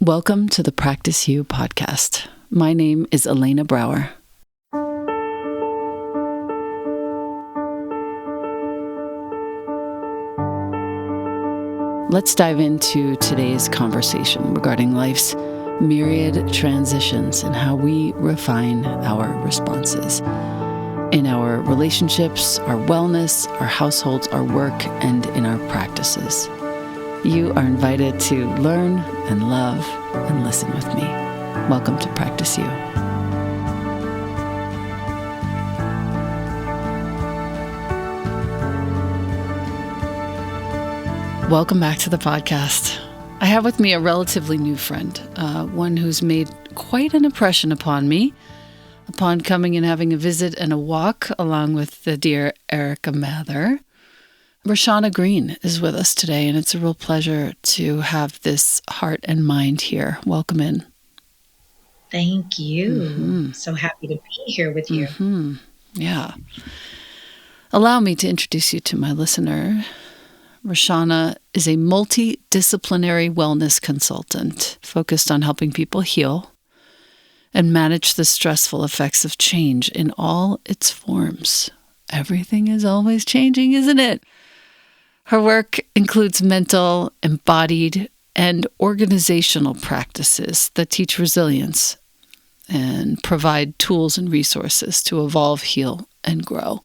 Welcome to the Practice You podcast. My name is Elena Brower. Let's dive into today's conversation regarding life's myriad transitions and how we refine our responses in our relationships, our wellness, our households, our work, and in our practices. You are invited to learn and love and listen with me. Welcome to Practice You. Welcome back to the podcast. I have with me a relatively new friend, one who's made quite an impression upon me upon coming and having a visit and a walk along with the dear Erica Mather. Rahshaana Green is with us today, and it's a real pleasure to have this heart and mind here. Welcome in. Thank you. So happy to be here with you. Yeah. Allow me to introduce you to my listener. Rahshaana is a multidisciplinary wellness consultant focused on helping people heal and manage the stressful effects of change in all its forms. Everything is always changing, isn't it? Her work includes mental, embodied, and organizational practices that teach resilience and provide tools and resources to evolve, heal, and grow.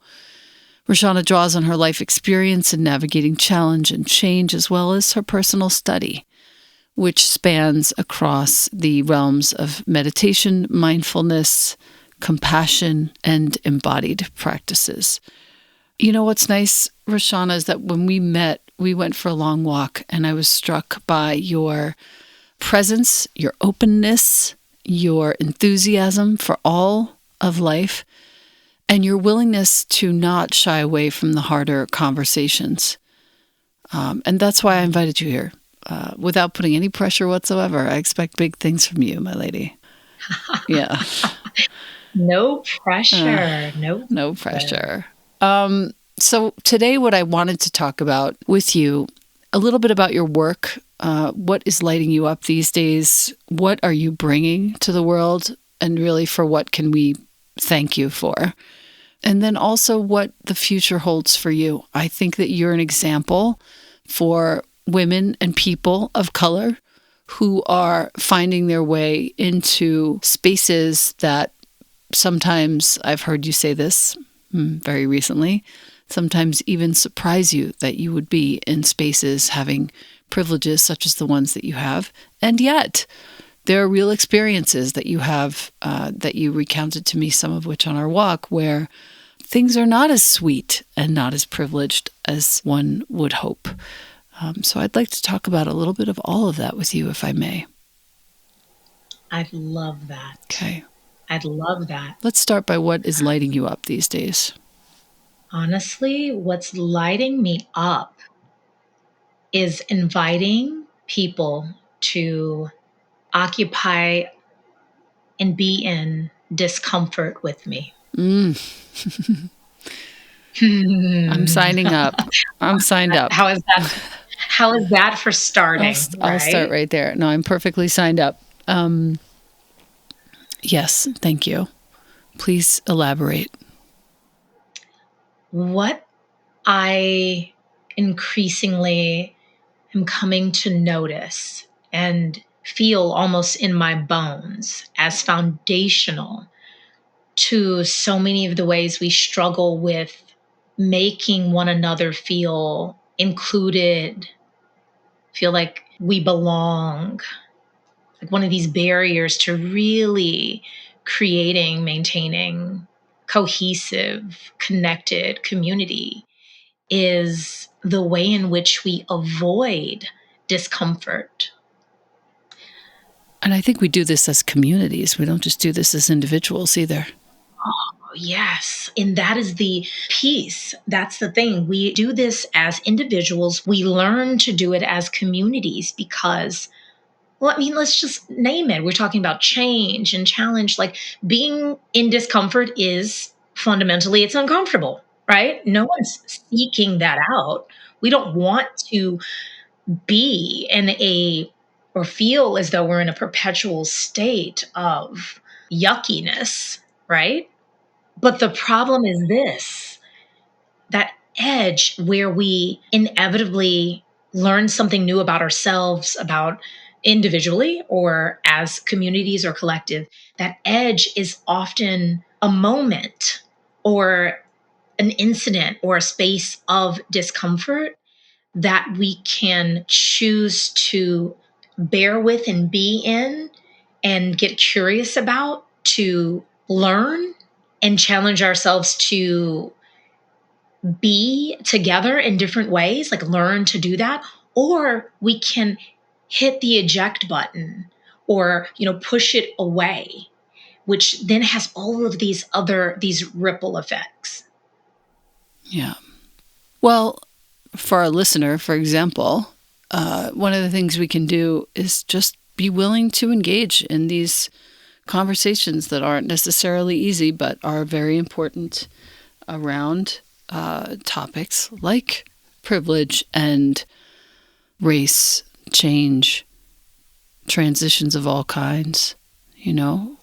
Rahshaana draws on her life experience in navigating challenge and change, as well as her personal study, which spans across the realms of meditation, mindfulness, compassion, and embodied practices. You know what's nice, Rahshaana, is that when we met, we went for a long walk, and I was struck by your presence, your openness, your enthusiasm for all of life, and your willingness to not shy away from the harder conversations. And that's why I invited you here. Without putting any pressure whatsoever, I expect big things from you, my lady. Yeah. No pressure. No pressure. So today what I wanted to talk about with you, a little bit about your work, what is lighting you up these days, what are you bringing to the world, and really for what can we thank you for? And then also what the future holds for you. I think that you're an example for women and people of color who are finding their way into spaces that sometimes, I've heard you say this very recently, sometimes even surprise you that you would be in spaces having privileges such as the ones that you have. And yet, there are real experiences that you have, that you recounted to me, some of which on our walk, where things are not as sweet and not as privileged as one would hope. So I'd like to talk about a little bit of all of that with you, if I may. I'd love that. Okay. I'd love that. Let's start by what is lighting you up these days. Honestly, what's lighting me up is inviting people to occupy and be in discomfort with me. I'm signing up. I'm signed up. How is that? How is that for starting? I'll start right there. No, I'm perfectly signed up. Yes, thank you. Please elaborate. What I increasingly am coming to notice and feel almost in my bones as foundational to so many of the ways we struggle with making one another feel included, feel like we belong, like one of these barriers to really creating, maintaining cohesive, connected community is the way in which we avoid discomfort. And I think we do this as communities. We don't just do this as individuals either. Oh, yes. And that is the piece. That's the thing. We do this as individuals. We learn to do it as communities because, well, I mean, let's just name it. We're talking about change and challenge. Like being in discomfort is fundamentally, it's uncomfortable, right? No one's seeking that out. We don't want to be in a or feel as though we're in a perpetual state of yuckiness, right? But the problem is this, that edge where we inevitably learn something new about ourselves, about individually or as communities or collective, that edge is often a moment or an incident or a space of discomfort that we can choose to bear with and be in and get curious about, to learn and challenge ourselves to be together in different ways, like learn to do that. Or we can hit the eject button or, push it away, which then has all of these ripple effects. Yeah. Well, for our listener, for example, one of the things we can do is just be willing to engage in these conversations that aren't necessarily easy, but are very important around topics like privilege and race, change, transitions of all kinds,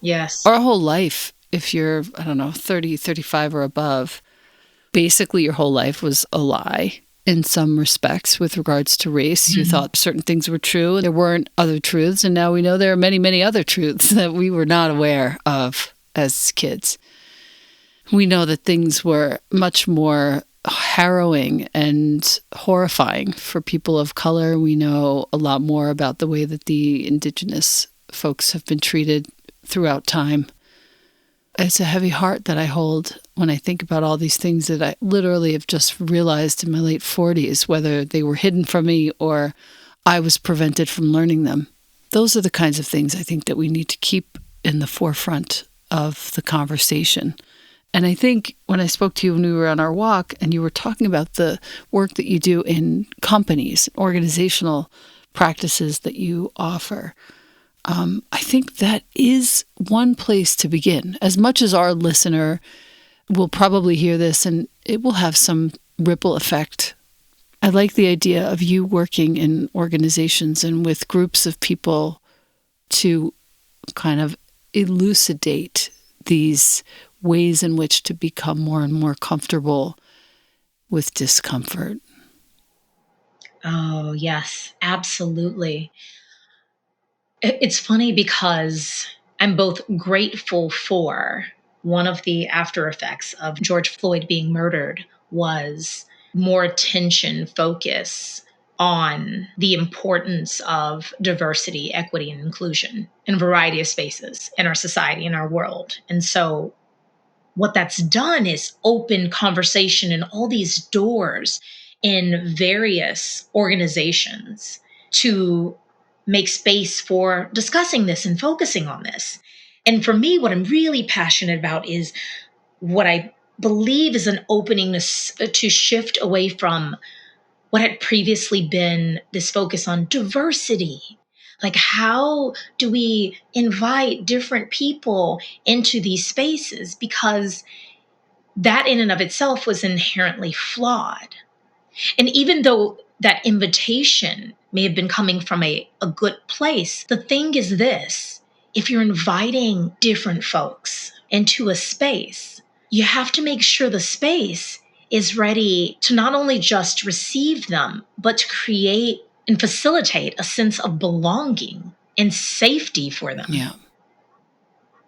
Yes. Our whole life, if you're, 30, 35 or above, basically your whole life was a lie in some respects with regards to race. Mm-hmm. You thought certain things were true. There weren't other truths. And now we know there are many, many other truths that we were not aware of as kids. We know that things were much more harrowing and horrifying for people of color. We know a lot more about the way that the indigenous folks have been treated throughout time. It's a heavy heart that I hold when I think about all these things that I literally have just realized in my late 40s, whether they were hidden from me or I was prevented from learning them. Those are the kinds of things I think that we need to keep in the forefront of the conversation. And I think when I spoke to you when we were on our walk and you were talking about the work that you do in companies, organizational practices that you offer, I think that is one place to begin. As much as our listener will probably hear this and it will have some ripple effect. I like the idea of you working in organizations and with groups of people to kind of elucidate these ways in which to become more and more comfortable with discomfort. Oh, yes, absolutely. It's funny because I'm both grateful for one of the after effects of George Floyd being murdered was more attention, focus on the importance of diversity, equity, and inclusion in a variety of spaces in our society, in our world. And so what that's done is open conversation and all these doors in various organizations to make space for discussing this and focusing on this. And for me, what I'm really passionate about is what I believe is an opening to shift away from what had previously been this focus on diversity. Like, how do we invite different people into these spaces? Because that in and of itself was inherently flawed. And even though that invitation may have been coming from a good place, the thing is this: if you're inviting different folks into a space, you have to make sure the space is ready to not only just receive them, but to create and facilitate a sense of belonging and safety for them. Yeah.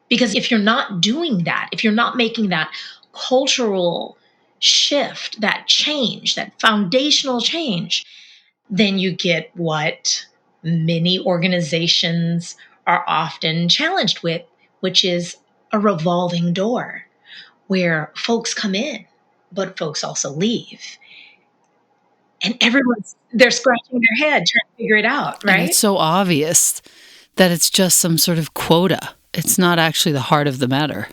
Because if you're not doing that, if you're not making that cultural shift, that change, that foundational change, then you get what many organizations are often challenged with, which is a revolving door where folks come in, but folks also leave. And they're scratching their head trying to figure it out, And it's right? so obvious that it's just some sort of quota. It's not actually the heart of the matter.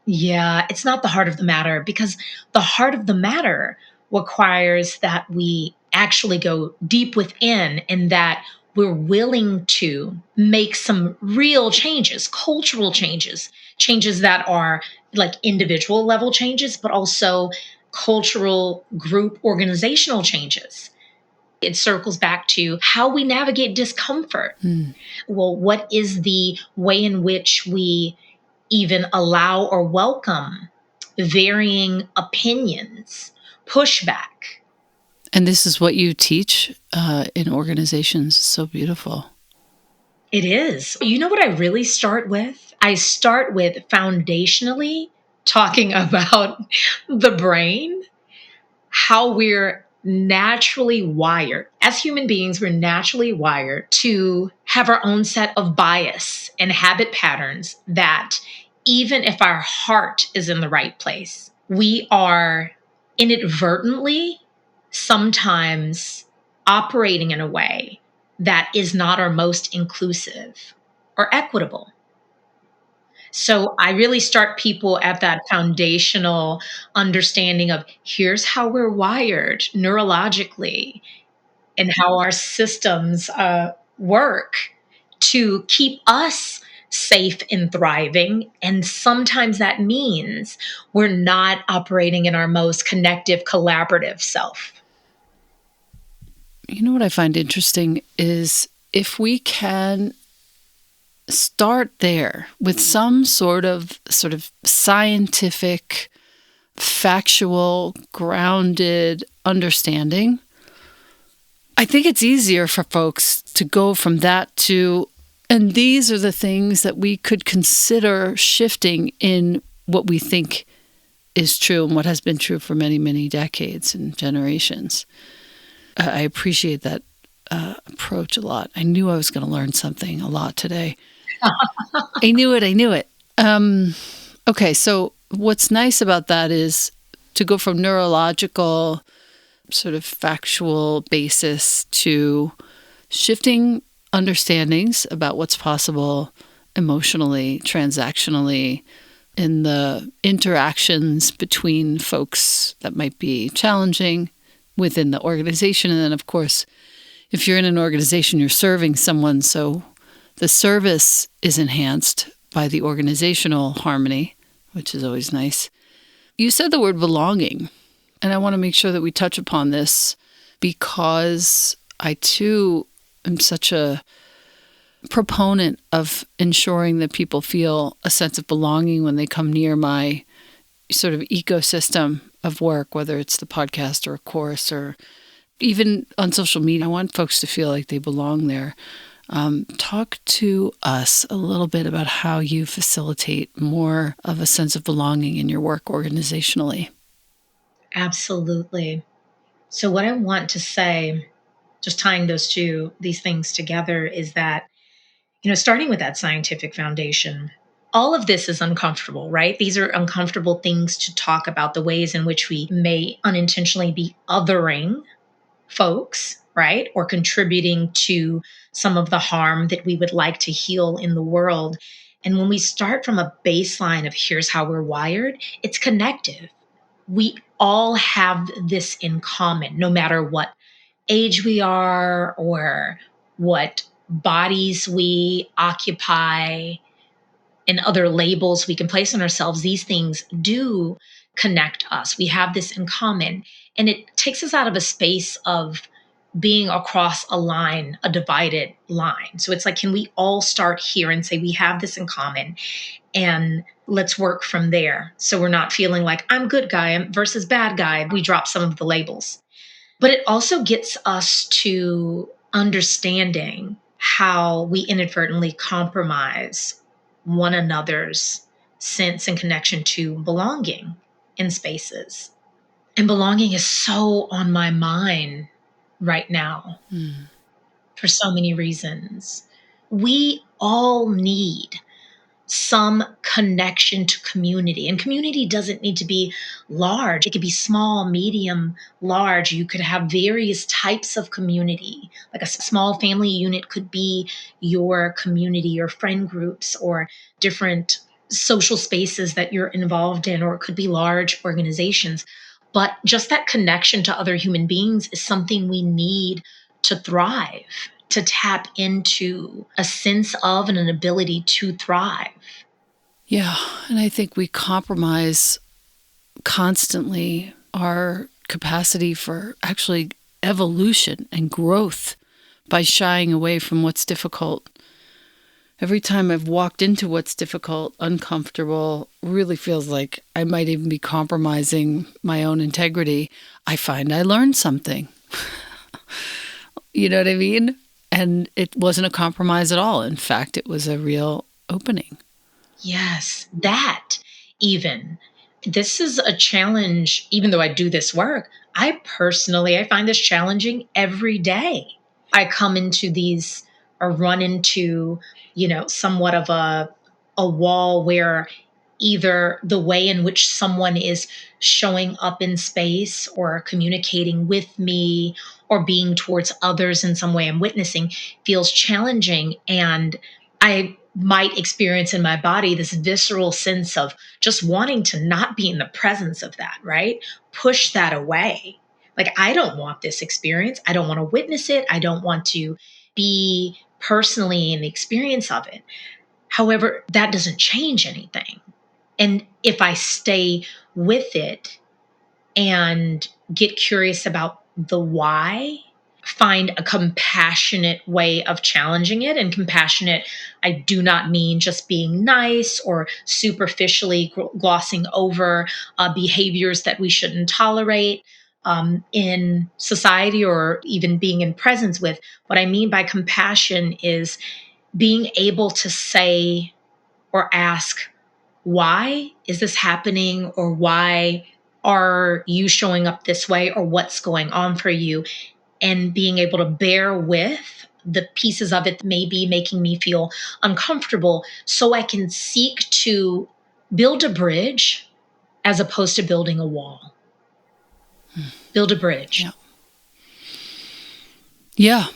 Yeah, it's not the heart of the matter, because the heart of the matter requires that we actually go deep within and that we're willing to make some real changes, cultural changes, changes that are like individual level changes, but also cultural group organizational changes. It circles back to how we navigate discomfort. Well, what is the way in which we even allow or welcome varying opinions, pushback? And this is what you teach in organizations. So beautiful. It is. You know what I really start with? I start with foundationally talking about the brain, how we're naturally wired. As human beings, we're naturally wired to have our own set of bias and habit patterns that, even if our heart is in the right place, we are inadvertently sometimes operating in a way that is not our most inclusive or equitable. So I really start people at that foundational understanding of here's how we're wired neurologically and how our systems work to keep us safe and thriving. And sometimes that means we're not operating in our most connective, collaborative self. You know what I find interesting is if we can start there with some sort of scientific, factual, grounded understanding, I think it's easier for folks to go from that to, and these are the things that we could consider shifting in what we think is true and what has been true for many, many decades and generations. I appreciate that approach a lot. I knew I was going to learn something a lot today. I knew it. Okay, so what's nice about that is to go from neurological, sort of factual basis to shifting understandings about what's possible emotionally, transactionally, in the interactions between folks that might be challenging within the organization. And then, of course, if you're in an organization, you're serving someone. So the service is enhanced by the organizational harmony, which is always nice. You said the word belonging, and I want to make sure that we touch upon this because I, too, am such a proponent of ensuring that people feel a sense of belonging when they come near my sort of ecosystem of work, whether it's the podcast or a course or even on social media. I want folks to feel like they belong there. Talk to us a little bit about how you facilitate more of a sense of belonging in your work organizationally. Absolutely. So, what I want to say, just tying these things together, is that, starting with that scientific foundation, all of this is uncomfortable, right? These are uncomfortable things to talk about, the ways in which we may unintentionally be othering folks, right? Or contributing to some of the harm that we would like to heal in the world. And when we start from a baseline of here's how we're wired, it's connective. We all have this in common, no matter what age we are or what bodies we occupy and other labels we can place on ourselves. These things do connect us. We have this in common. And it takes us out of a space of being across a line, a divided line. So it's like, can we all start here and say, we have this in common and let's work from there. So we're not feeling like I'm good guy versus bad guy. We drop some of the labels. But it also gets us to understanding how we inadvertently compromise one another's sense and connection to belonging in spaces. And belonging is so on my mind right now for so many reasons. We all need some connection to community. And community doesn't need to be large. It could be small, medium, large. You could have various types of community. Like a small family unit could be your community or friend groups or different social spaces that you're involved in, or it could be large organizations. But just that connection to other human beings is something we need to thrive, to tap into a sense of and an ability to thrive. Yeah, and I think we compromise constantly our capacity for actually evolution and growth by shying away from what's difficult. Every time I've walked into what's difficult, uncomfortable, really feels like I might even be compromising my own integrity, I find I learned something. You know what I mean? And it wasn't a compromise at all. In fact, it was a real opening. Yes, that even. This is a challenge, even though I do this work. I find this challenging every day. I come into these or run into, somewhat of a wall where either the way in which someone is showing up in space or communicating with me or being towards others in some way I'm witnessing feels challenging. And I might experience in my body this visceral sense of just wanting to not be in the presence of that, right? Push that away. Like, I don't want this experience. I don't want to witness it. I don't want to be personally in the experience of it. However, that doesn't change anything. And if I stay with it and get curious about the why, find a compassionate way of challenging it. And compassionate, I do not mean just being nice or superficially glossing over behaviors that we shouldn't tolerate in society or even being in presence with. What I mean by compassion is being able to say or ask, why is this happening? Or why are you showing up this way? Or what's going on for you? And being able to bear with the pieces of it that may be making me feel uncomfortable so I can seek to build a bridge as opposed to building a wall. Build a bridge. Yeah. Yeah.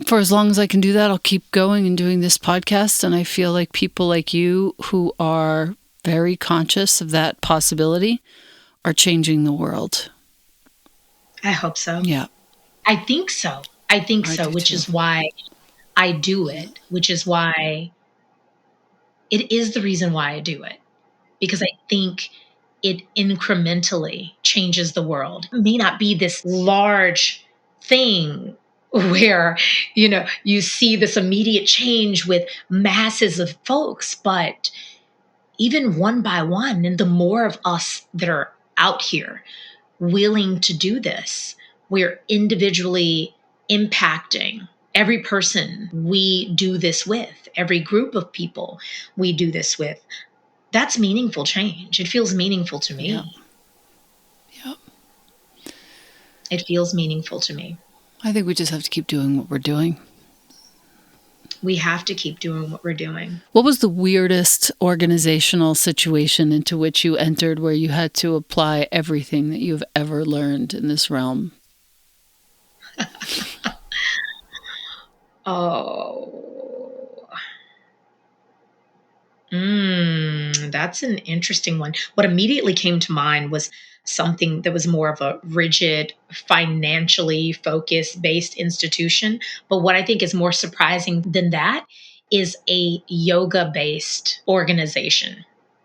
For as long as I can do that, I'll keep going and doing this podcast. And I feel like people like you who are very conscious of that possibility are changing the world. I hope so. Yeah. I think so. Which is why I do it, which is why it is the reason why I do it. Because I think it incrementally changes the world. It may not be this large thing where, you see this immediate change with masses of folks, but even one by one, and the more of us that are out here willing to do this, we're individually impacting every person we do this with, every group of people we do this with. That's meaningful change. It feels meaningful to me. Yeah. Yep. It feels meaningful to me. I think we just have to keep doing what we're doing. We have to keep doing what we're doing. What was the weirdest organizational situation into which you entered where you had to apply everything that you've ever learned in this realm? That's an interesting one. What immediately came to mind was something that was more of a rigid, financially focused based institution. But what I think is more surprising than that is a yoga based organization.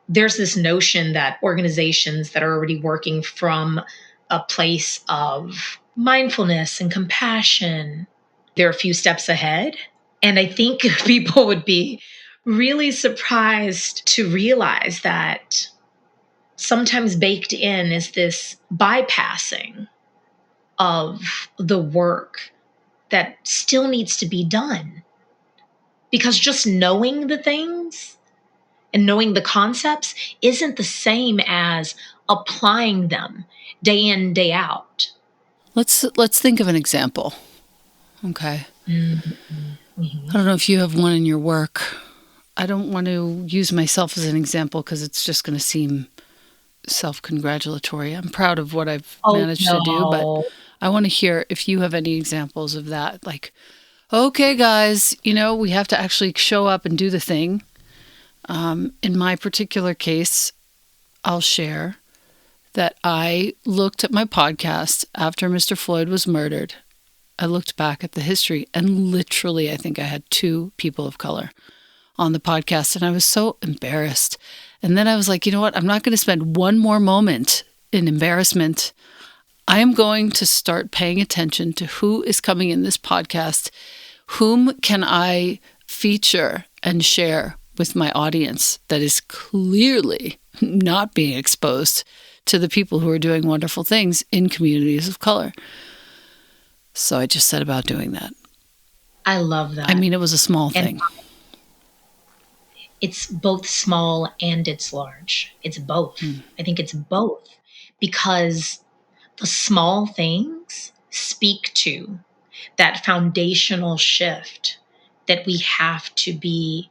There's this notion that organizations that are already working from a place of mindfulness and compassion, they're a few steps ahead. And I think people would be really surprised to realize that sometimes baked in is this bypassing of the work that still needs to be done. Because just knowing the things and knowing the concepts isn't the same as applying them day in, day out. Let's think of an example. Okay. Mm-hmm. I don't know if you have one in your work. I don't want to use myself as an example because it's just going to seem self-congratulatory. I'm proud of what I've managed to do, but I want to hear if you have any examples of that. Like, okay, guys, we have to actually show up and do the thing. In my particular case, I'll share that I looked at my podcast after Mr. Floyd was murdered. I looked back at the history and literally I think I had 2 people of color on the podcast and I was so embarrassed. And then I was like, you know what? I'm not going to spend one more moment in embarrassment. I am going to start paying attention to who is coming in this podcast. Whom can I feature and share with my audience that is clearly not being exposed to the people who are doing wonderful things in communities of color? So I just set about doing that. I love that. I mean, it was a small thing. It's both small and it's large. It's both. I think it's both, because the small things speak to that foundational shift that we have to be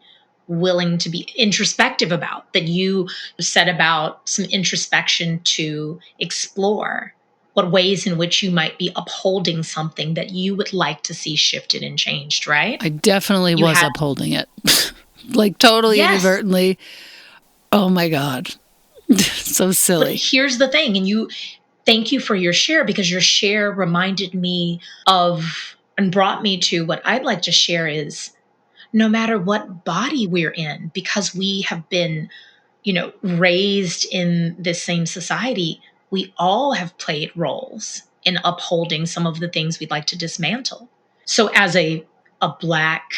willing to be introspective about, that you said about some introspection to explore what ways in which you might be upholding something that you would like to see shifted and changed, right? I definitely was upholding it. Like totally inadvertently. Oh my God. So silly. But here's the thing, and thank you for your share, because your share reminded me of and brought me to what I'd like to share is, no matter what body we're in, because we have been, raised in this same society, we all have played roles in upholding some of the things we'd like to dismantle. So as a Black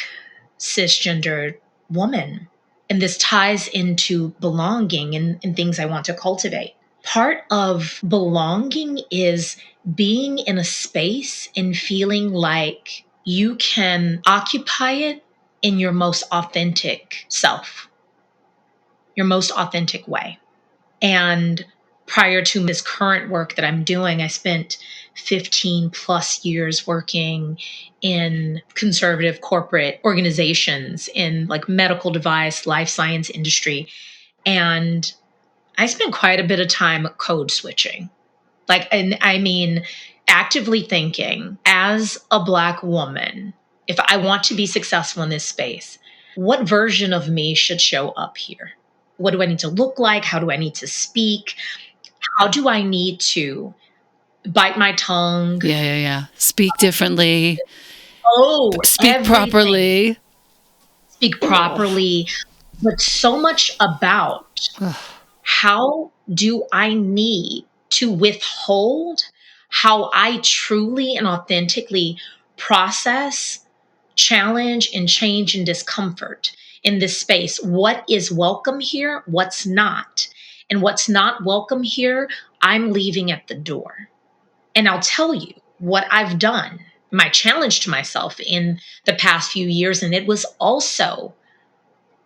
cisgendered woman, and this ties into belonging and things I want to cultivate. Part of belonging is being in a space and feeling like you can occupy it in your most authentic self, your most authentic way. And prior to this current work that I'm doing, I spent 15 plus years working in conservative corporate organizations in like medical device, life science industry. And I spent quite a bit of time code switching. And I mean, actively thinking as a Black woman, if I want to be successful in this space, what version of me should show up here? What do I need to look like? How do I need to speak? How do I need to bite my tongue? Yeah. Speak differently. Speak Everything. properly. Speak properly. But so much about how do I need to withhold how I truly and authentically process, challenge, and change and discomfort in this space. What is welcome here? What's not? And what's not welcome here, I'm leaving at the door. And I'll tell you what I've done, my challenge to myself in the past few years. And it was also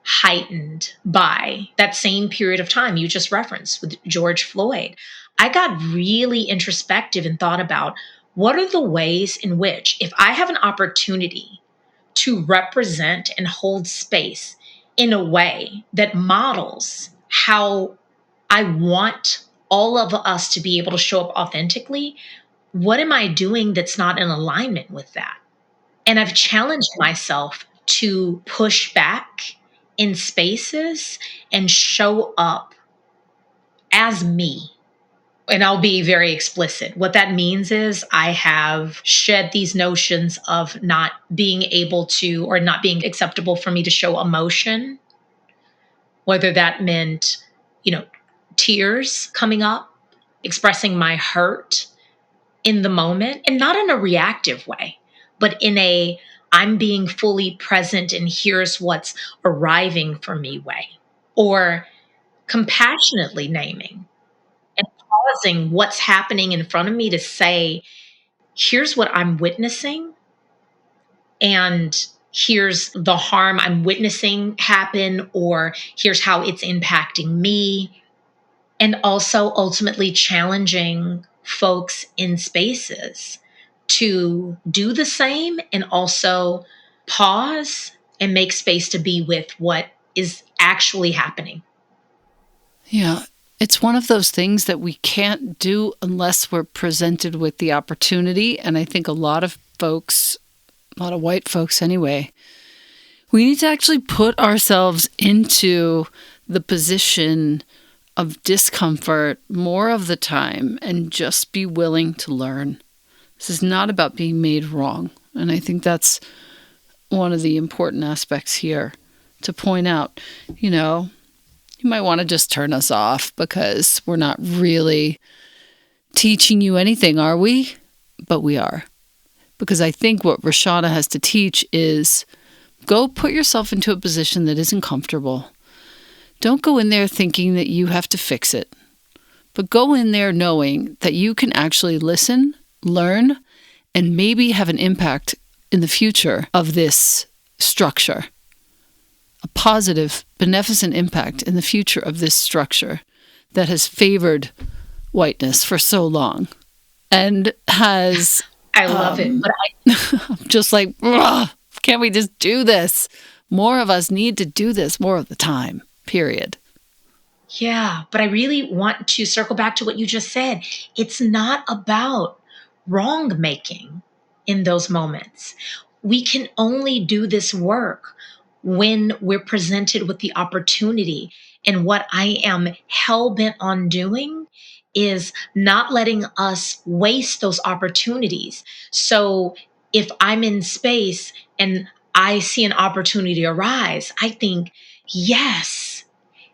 heightened by that same period of time you just referenced with George Floyd. I got really introspective and thought about what are the ways in which, if I have an opportunity to represent and hold space in a way that models how I want all of us to be able to show up authentically, what am I doing that's not in alignment with that? And I've challenged myself to push back in spaces and show up as me. And I'll be very explicit. What that means is I have shed these notions of not being able to, or not being acceptable for me to show emotion, whether that meant, tears coming up, expressing my hurt in the moment, and not in a reactive way, but in a I'm being fully present and here's what's arriving for me way, or compassionately naming and pausing what's happening in front of me to say, here's what I'm witnessing, and here's the harm I'm witnessing happen, or here's how it's impacting me. And also ultimately challenging folks in spaces to do the same and also pause and make space to be with what is actually happening. Yeah. It's one of those things that we can't do unless we're presented with the opportunity. And I think a lot of folks, a lot of white folks anyway, we need to actually put ourselves into the position of discomfort more of the time and just be willing to learn. This is not about being made wrong. And I think that's one of the important aspects here to point out. You might want to just turn us off because we're not really teaching you anything, are we? But we are. Because I think what Rahshaana has to teach is go put yourself into a position that isn't comfortable. Don't go in there thinking that you have to fix it. But go in there knowing that you can actually listen, learn, and maybe have an impact in the future of this structure. A positive, beneficent impact in the future of this structure that has favored whiteness for so long and has... I love it. But just like, can't we just do this? More of us need to do this more of the time, period. Yeah, but I really want to circle back to what you just said. It's not about wrong making in those moments. We can only do this work when we're presented with the opportunity. And what I am hell bent on doing is not letting us waste those opportunities. So if I'm in space and I see an opportunity arise, I think, yes,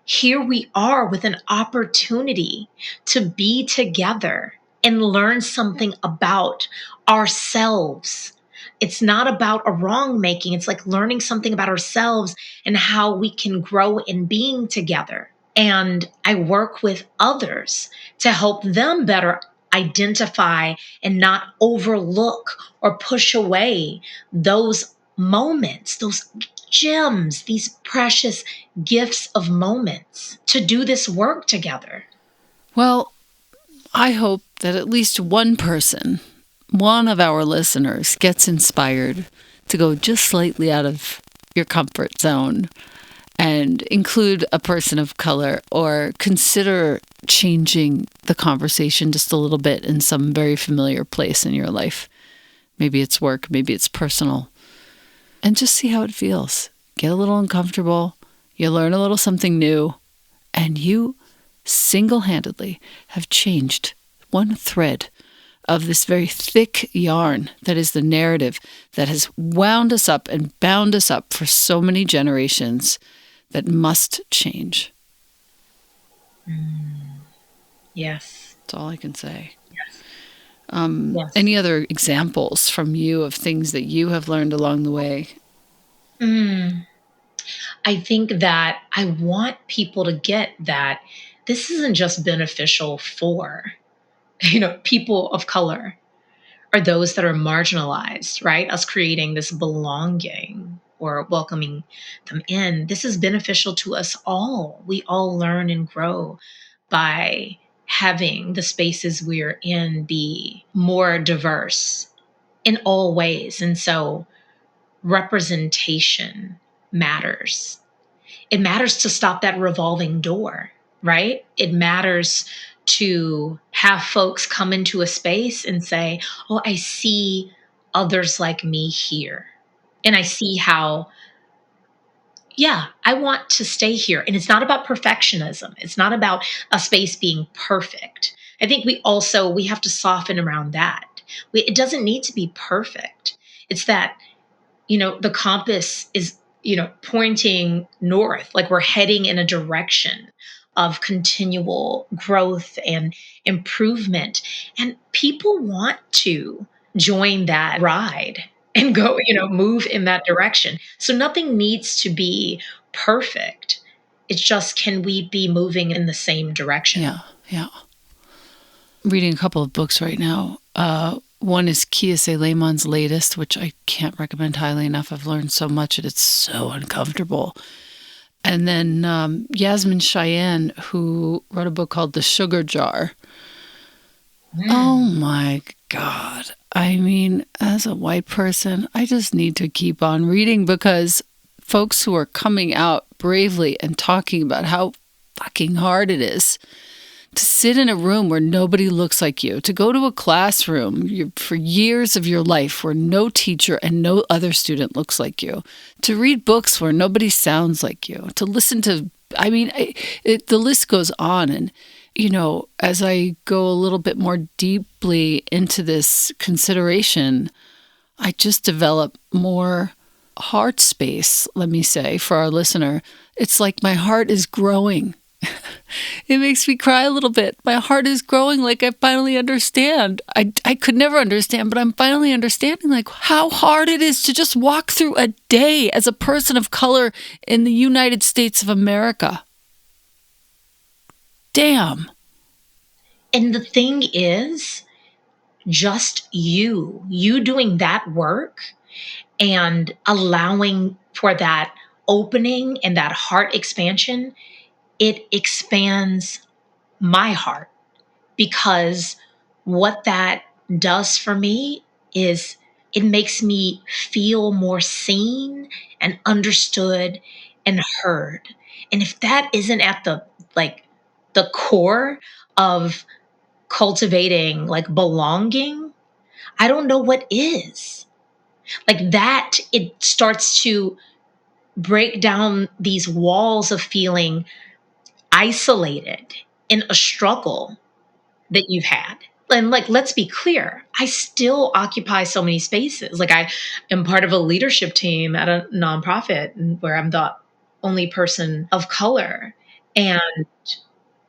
here we are with an opportunity to be together and learn something about ourselves. It's not about a wrong making. It's like learning something about ourselves and how we can grow in being together. And I work with others to help them better identify and not overlook or push away those moments, those gems, these precious gifts of moments to do this work together. Well, I hope that at least one person, one of our listeners, gets inspired to go just slightly out of your comfort zone and include a person of color or consider changing the conversation just a little bit in some very familiar place in your life. Maybe it's work, maybe it's personal. And just see how it feels. Get a little uncomfortable. You learn a little something new. And you single-handedly have changed one thread of this very thick yarn that is the narrative that has wound us up and bound us up for so many generations that must change. Yes. That's all I can say. Yes. Any other examples from you of things that you have learned along the way? I think that I want people to get that this isn't just beneficial for, people of color or those that are marginalized, right? Us creating this belonging or welcoming them in. This is beneficial to us all. We all learn and grow by having the spaces we're in be more diverse in all ways. And so representation matters. It matters to stop that revolving door, right? It matters to have folks come into a space and say, oh, I see others like me here. And I see how, yeah, I want to stay here. And it's not about perfectionism. It's not about a space being perfect. I think we have to soften around that. It doesn't need to be perfect. It's that, the compass is, pointing north, like we're heading in a direction of continual growth and improvement. And people want to join that ride and go, move in that direction. So nothing needs to be perfect. It's just, can we be moving in the same direction? Yeah. Reading a couple of books right now. One is Kiese Lehmann's latest, which I can't recommend highly enough. I've learned so much and it's so uncomfortable. And then Yasmin Cheyenne, who wrote a book called The Sugar Jar. Oh my God. I mean, as a white person, I just need to keep on reading because folks who are coming out bravely and talking about how fucking hard it is to sit in a room where nobody looks like you, to go to a classroom for years of your life where no teacher and no other student looks like you, to read books where nobody sounds like you, to listen to, the list goes on. And, as I go a little bit more deeply into this consideration, I just develop more heart space, let me say, for our listener. It's like my heart is growing It makes me cry a little bit. My heart is growing like I finally understand. I could never understand, but I'm finally understanding like how hard it is to just walk through a day as a person of color in the United States of America. Damn. And the thing is, just you doing that work and allowing for that opening and that heart expansion, it expands my heart, because what that does for me is it makes me feel more seen and understood and heard. And if that isn't at the like the core of cultivating like belonging, I don't know what is. Like that, it starts to break down these walls of feeling isolated in a struggle that you've had. And like, let's be clear, I still occupy so many spaces. Like, I am part of a leadership team at a nonprofit where I'm the only person of color. And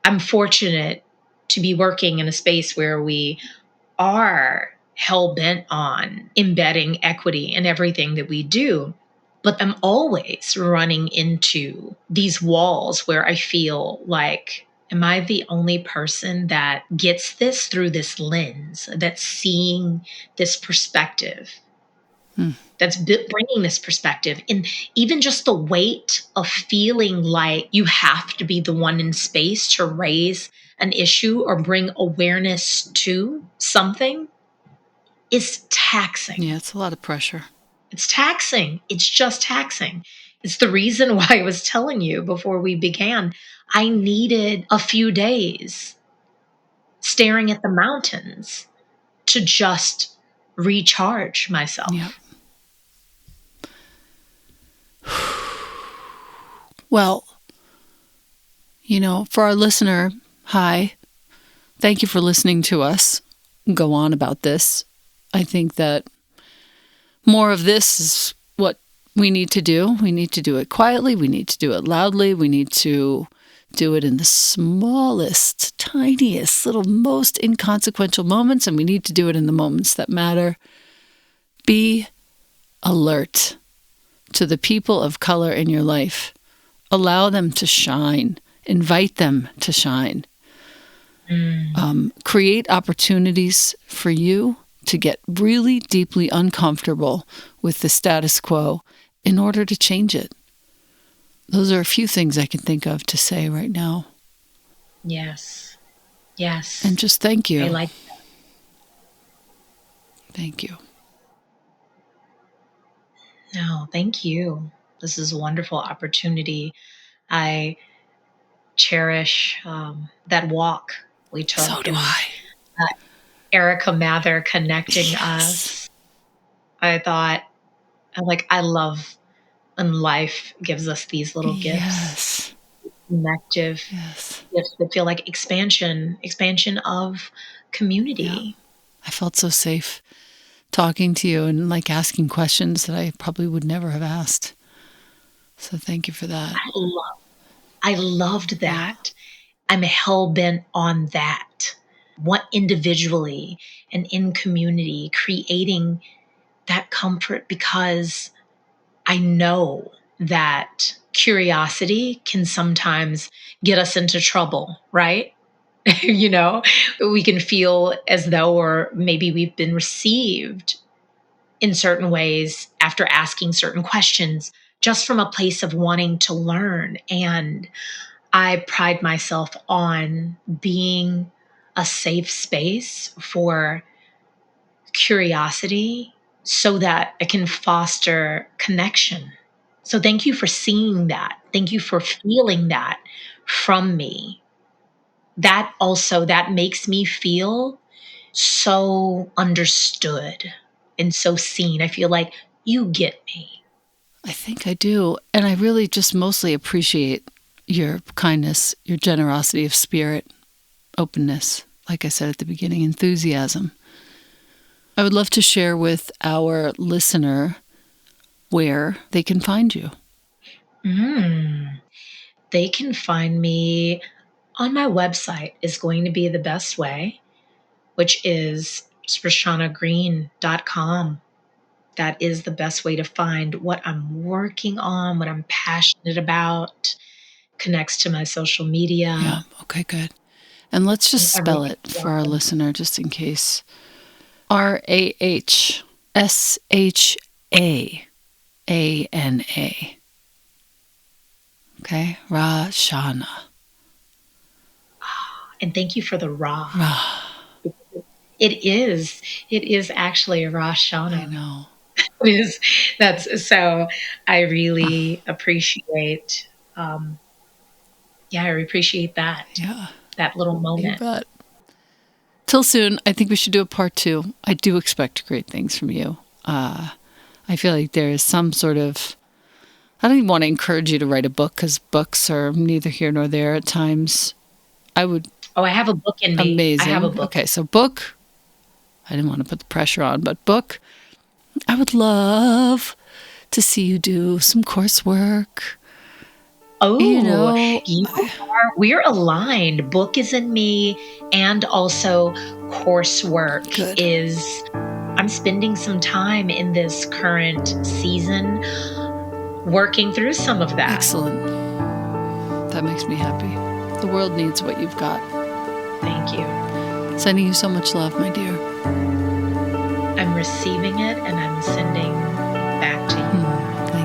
I'm fortunate to be working in a space where we are hell bent on embedding equity in everything that we do. But I'm always running into these walls where I feel like, am I the only person that gets this through this lens, that's seeing this perspective, that's bringing this perspective? And even just the weight of feeling like you have to be the one in space to raise an issue or bring awareness to something is taxing. Yeah, it's a lot of pressure. It's taxing. It's just taxing. It's the reason why I was telling you before we began, I needed a few days staring at the mountains to just recharge myself. Yep. Well, for our listener, hi. Thank you for listening to us go on about this. I think that more of this is what we need to do. We need to do it quietly. We need to do it loudly. We need to do it in the smallest, tiniest, little, most inconsequential moments, and we need to do it in the moments that matter. Be alert to the people of color in your life. Allow them to shine. Invite them to shine. Create opportunities for you to get really deeply uncomfortable with the status quo in order to change it. Those are a few things I can think of to say right now. Yes. Yes. And just thank you. I like that. Thank you. No, thank you. This is a wonderful opportunity. I cherish that walk we took. So do I. Erica Mather connecting Yes. us. I thought, I love when life gives us these little gifts. Yes. Connective Yes. gifts that feel like expansion of community. Yeah. I felt so safe talking to you and asking questions that I probably would never have asked. So thank you for that. I loved that. I'm hell-bent on that. What individually and in community, creating that comfort, because I know that curiosity can sometimes get us into trouble, right? We can feel as though, or maybe we've been received in certain ways after asking certain questions, just from a place of wanting to learn. And I pride myself on being a safe space for curiosity so that it can foster connection. So thank you for seeing that. Thank you for feeling that from me. That makes me feel so understood and so seen. I feel like you get me. I think I do. And I really just mostly appreciate your kindness, your generosity of spirit, openness, like I said at the beginning, enthusiasm. I would love to share with our listener where they can find you. They can find me on my website is going to be the best way, which is rahshaanagreen.com. That is the best way to find what I'm working on, what I'm passionate about, connects to my social media. Yeah. Okay, good. And let's just spell Everything. it for our listener, just in case. Rahshaana. Okay? Rahshaana. And thank you for the Ra. Rah. It is actually a Rahshaana. I know. That's so I really appreciate I appreciate that. Yeah. That little You moment. bet. Till soon. I think we should do a part 2. I do expect great things from you. I feel like there is some sort of... I don't even want to encourage you to write a book because books are neither here nor there at times. I would... Oh, I have a book in me. Amazing. I have a book. Okay, so book. I didn't want to put the pressure on, but book. I would love to see you do some coursework. Oh, You know, we're aligned. Book is in me, and also coursework Good. is. I'm spending some time in this current season working through some of that. Excellent. That makes me happy. The world needs what you've got. Thank you. Sending you so much love, my dear. I'm receiving it and I'm sending back to you. Thank